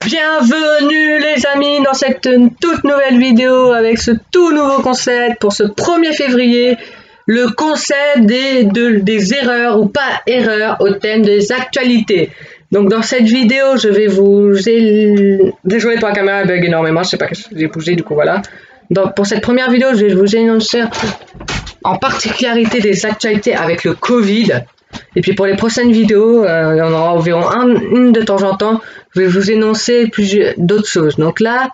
Bienvenue les amis dans cette toute nouvelle vidéo avec ce tout nouveau concept pour ce 1er février, le concept des erreurs ou pas erreurs au thème des actualités. Donc dans cette vidéo je vais vous... Désolé pour la caméra, elle bug énormément, je sais pas que j'ai bougé du coup voilà. Donc pour cette première vidéo je vais vous énoncer en particularité des actualités avec le Covid. Et puis pour les prochaines vidéos, il y en aura environ une de temps en temps, je vais vous énoncer d'autres choses. Donc là,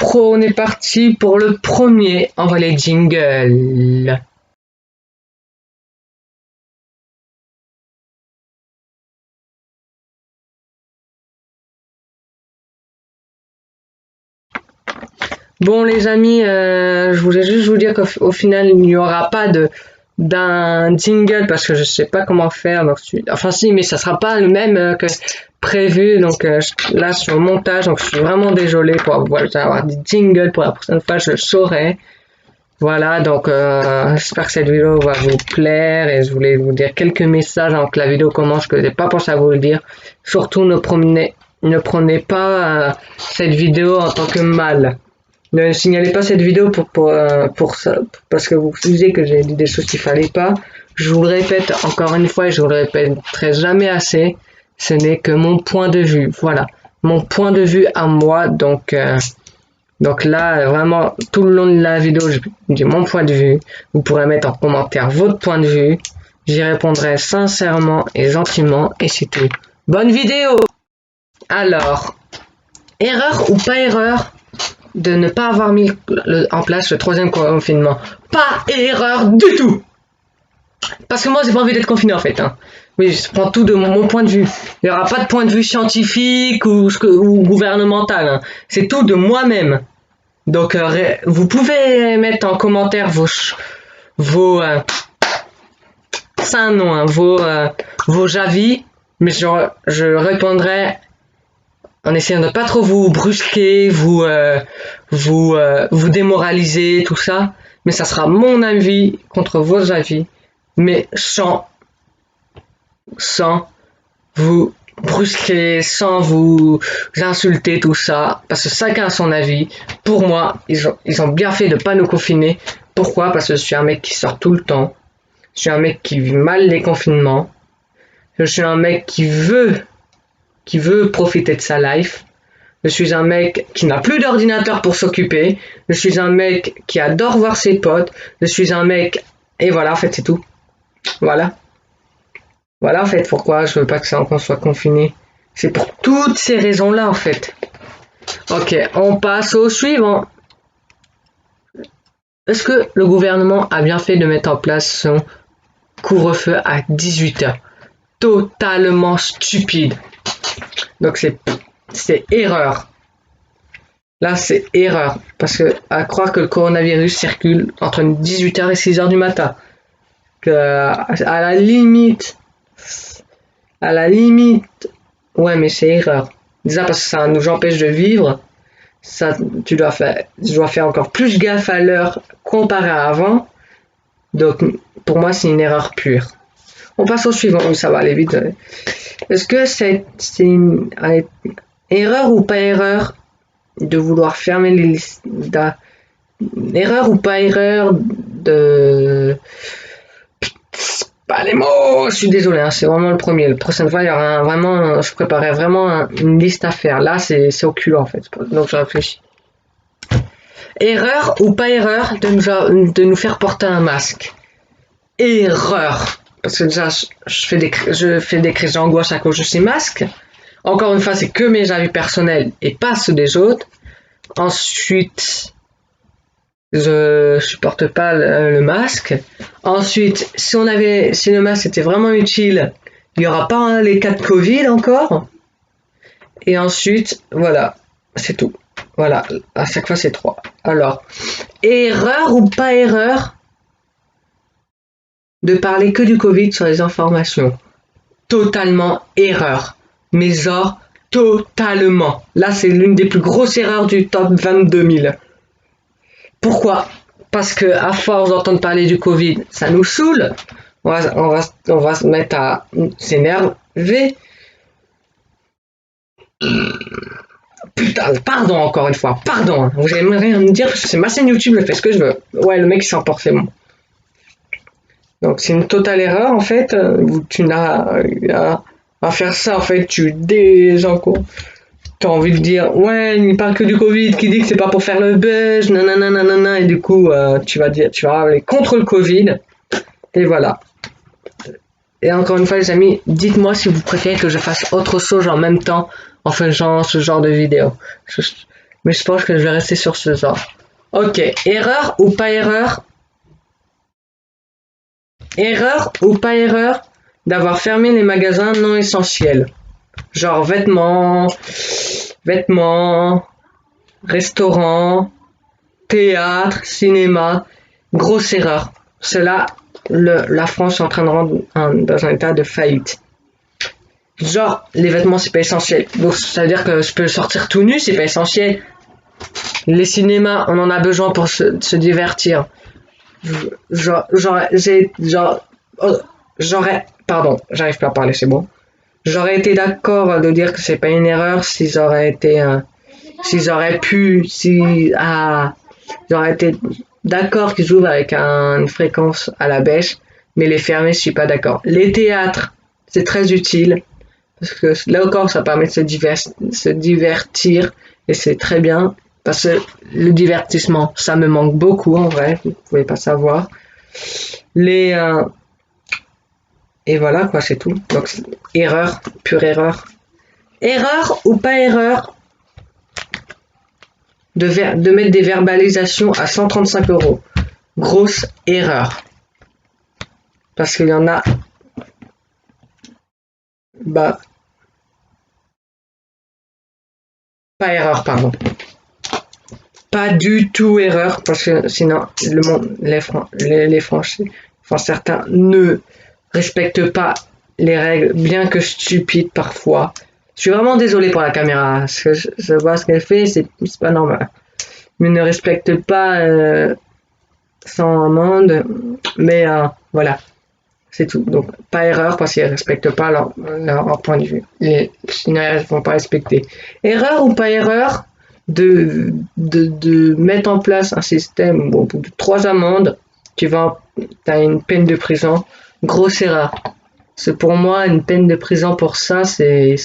on est parti pour le premier. Envoie les jingles. Bon les amis, je voulais juste vous dire qu'au final il n'y aura pas d'un jingle parce que je sais pas comment faire. Donc, enfin si, mais ça sera pas le même que prévu. Donc là je suis au montage, donc je suis vraiment désolé pour avoir des jingles pour la prochaine fois, je le saurai. Voilà, donc j'espère que cette vidéo va vous plaire et je voulais vous dire quelques messages avant que la vidéo commence que j'ai pas pensé à vous le dire. Surtout ne prenez pas cette vidéo en tant que mal. Ne signalez pas cette vidéo pour ça, parce que vous disiez que j'ai dit des choses qu'il fallait pas. Je vous le répète encore une fois et je vous le répéterai jamais assez. Ce n'est que mon point de vue. Voilà. Mon point de vue à moi. Donc là, vraiment, tout le long de la vidéo, je dis mon point de vue. Vous pourrez mettre en commentaire votre point de vue. J'y répondrai sincèrement et gentiment et c'est tout. Bonne vidéo! Alors, erreur ou pas erreur de ne pas avoir mis en place le 3e confinement. Pas erreur du tout. Parce que moi, j'ai pas envie d'être confiné en fait. Hein. Oui, je prends tout de mon point de vue. Il n'y aura pas de point de vue scientifique ou gouvernemental. Hein. C'est tout de moi-même. Donc, vous pouvez mettre en commentaire c'est un nom, hein, vos avis, mais je répondrai en essayant de pas trop vous brusquer, vous démoraliser, tout ça. Mais ça sera mon avis contre vos avis, mais sans vous brusquer, sans vous insulter, tout ça. Parce que chacun a son avis. Pour moi, ils ont bien fait de pas nous confiner. Pourquoi? Parce que je suis un mec qui sort tout le temps. Je suis un mec qui vit mal les confinements. Je suis un mec qui veut profiter de sa life. Je suis un mec qui n'a plus d'ordinateur pour s'occuper. Je suis un mec qui adore voir ses potes. Je suis un mec... Et voilà, en fait, c'est tout. Voilà. Voilà, en fait, pourquoi je veux pas qu'on soit confiné. C'est pour toutes ces raisons-là, en fait. Ok, on passe au suivant. Est-ce que le gouvernement a bien fait de mettre en place son couvre-feu à 18h? Totalement stupide. Donc c'est erreur. Là c'est erreur. Parce que à croire que le coronavirus circule entre 18h et 6h du matin. Que à la limite. Ouais mais c'est erreur. Déjà parce que ça nous empêche de vivre. Ça, tu dois faire encore plus gaffe à l'heure comparé à avant. Donc pour moi c'est une erreur pure. On passe au suivant, oui, ça va aller vite. Est-ce que c'est une erreur ou pas erreur de vouloir fermer les listes? Erreur ou pas erreur de... Pas les mots, je suis désolé, hein, c'est vraiment le premier. La prochaine fois, il y aura je préparais vraiment une liste à faire. Là, c'est au culot en fait. Donc je réfléchis. Erreur ou pas erreur de nous faire porter un masque? Erreur. Parce que déjà, je fais des crises d'angoisse à cause de ces masques. Encore une fois, c'est que mes avis personnels et pas ceux des autres. Ensuite, je supporte pas le masque. Ensuite, si le masque était vraiment utile, il n'y aura pas les cas de Covid encore. Et ensuite, voilà, c'est tout. Voilà, à chaque fois c'est 3. Alors, erreur ou pas erreur de parler que du Covid sur les informations? Totalement erreur. Mais genre, totalement. Là, c'est l'une des plus grosses erreurs du top 22 000. Pourquoi? Parce que à force d'entendre parler du Covid, ça nous saoule. On va se mettre à s'énerver. Putain, pardon encore une fois, pardon. Hein. Vous n'aimez rien me dire parce que c'est ma chaîne YouTube, je fais ce que je veux. Ouais, le mec il s'emporte, c'est bon. Donc c'est une totale erreur en fait. Où tu n'as à faire ça en fait. Tu des gens quoi. T'as envie de dire ouais, il parle que du Covid, qui dit que c'est pas pour faire le buzz, nanana, nanana, et du coup tu vas aller contre le Covid. Et voilà. Et encore une fois les amis, dites-moi si vous préférez que je fasse autre chose en même temps en faisant ce genre de vidéo. Mais je pense que je vais rester sur ce genre. Ok, erreur ou pas erreur? Erreur ou pas erreur d'avoir fermé les magasins non essentiels? Genre vêtements, restaurants, théâtre, cinéma. Grosse erreur. Cela, la France est en train de rendre dans un état de faillite. Genre, les vêtements, c'est pas essentiel. Donc, ça veut dire que je peux sortir tout nu, c'est pas essentiel. Les cinémas, on en a besoin pour se divertir. Pardon, j'arrive pas à parler, c'est bon. J'aurais été d'accord de dire que c'est pas une erreur s'ils auraient été, j'aurais été d'accord qu'ils ouvrent avec une fréquence à la baisse, mais les fermer, je suis pas d'accord. Les théâtres, c'est très utile parce que là encore, ça permet de se divertir et c'est très bien parce que le divertissement, ça me manque beaucoup en vrai, vous pouvez pas savoir. Et voilà quoi, c'est tout. Donc erreur, pure erreur. Erreur ou pas erreur de mettre des verbalisations à 135 €. Grosse erreur. Parce qu'il y en a. Bah. Pas erreur, pardon. Pas du tout erreur, parce que sinon, le monde, les Français, enfin certains, ne respectent pas les règles, bien que stupides parfois. Je suis vraiment désolé pour la caméra, parce que je vois ce qu'elle fait, c'est pas normal. Mais ne respecte pas sans amende, mais voilà, c'est tout. Donc pas erreur parce qu'ils ne respectent pas leur point de vue. Sinon ils ne vont pas respecter. Erreur ou pas erreur de mettre en place un système où au bout de 3 amendes, tu as une peine de prison. Grosse erreur. C'est pour moi une peine de prison pour ça, c'est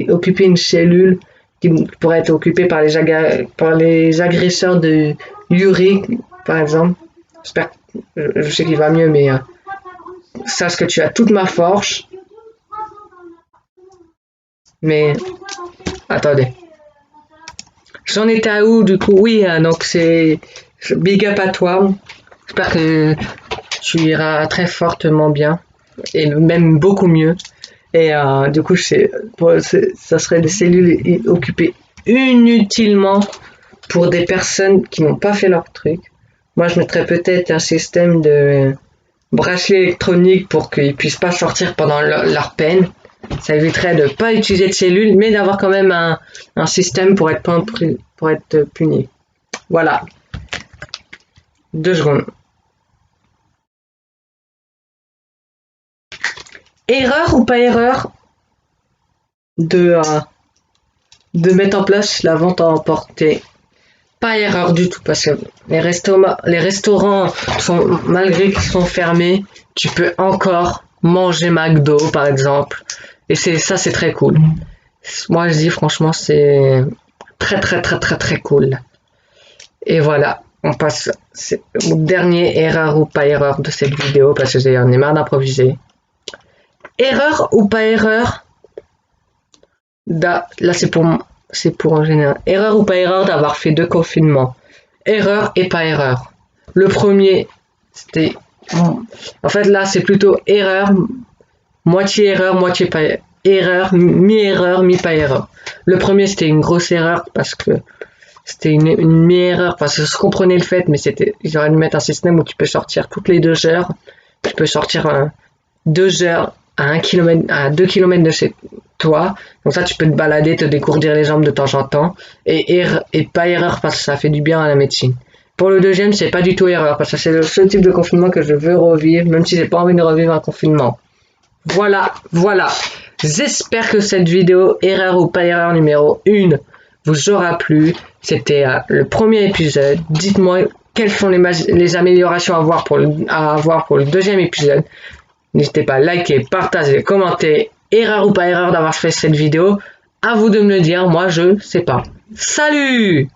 occuper une cellule qui pourrait être occupée par les agresseurs de Yuri, par exemple. J'espère, je sais qu'il va mieux, mais sache que tu as toute ma force. Mais attendez. J'en étais à où du coup? Oui, donc c'est big up à toi. J'espère que tu iras très fortement bien et même beaucoup mieux. Et du coup, ça serait des cellules occupées inutilement pour des personnes qui n'ont pas fait leur truc. Moi, je mettrais peut-être un système de bracelet électronique pour qu'ils puissent pas sortir pendant leur peine. Ça éviterait de pas utiliser de cellules, mais d'avoir quand même un système pour être puni. Voilà. 2 secondes. Erreur ou pas erreur de mettre en place la vente à emporter? Pas erreur du tout parce que les restaurants malgré qu'ils sont fermés, tu peux encore manger McDo par exemple. Et c'est très cool. Moi je dis franchement c'est très très très très très cool. Et voilà, on passe au dernier erreur ou pas erreur de cette vidéo parce que j'en ai marre d'improviser. Erreur ou pas erreur là c'est pour en général. Erreur ou pas erreur d'avoir fait 2 confinements. Erreur et pas erreur. Le premier, c'était... En fait, là, c'est plutôt erreur, moitié pas erreur, mi-erreur, mi-pas erreur. Le premier, c'était une grosse erreur parce que c'était une mi-erreur parce que je comprenais le fait, mais ils auraient dû mettre un système où tu peux sortir toutes les 2 heures. Tu peux sortir 2 heures à 2 km de chez toi. Donc ça, tu peux te balader, te dégourdir les jambes de temps en temps. Et pas erreur parce que ça fait du bien à la médecine. Pour le deuxième, c'est pas du tout erreur parce que c'est le seul type de confinement que je veux revivre, même si j'ai pas envie de revivre un confinement. Voilà. J'espère que cette vidéo, erreur ou pas erreur numéro 1, vous aura plu. C'était le premier épisode. Dites-moi quelles sont les améliorations à avoir pour le deuxième épisode. N'hésitez pas à liker, partager, commenter. Erreur ou pas erreur d'avoir fait cette vidéo. À vous de me le dire, moi je sais pas. Salut!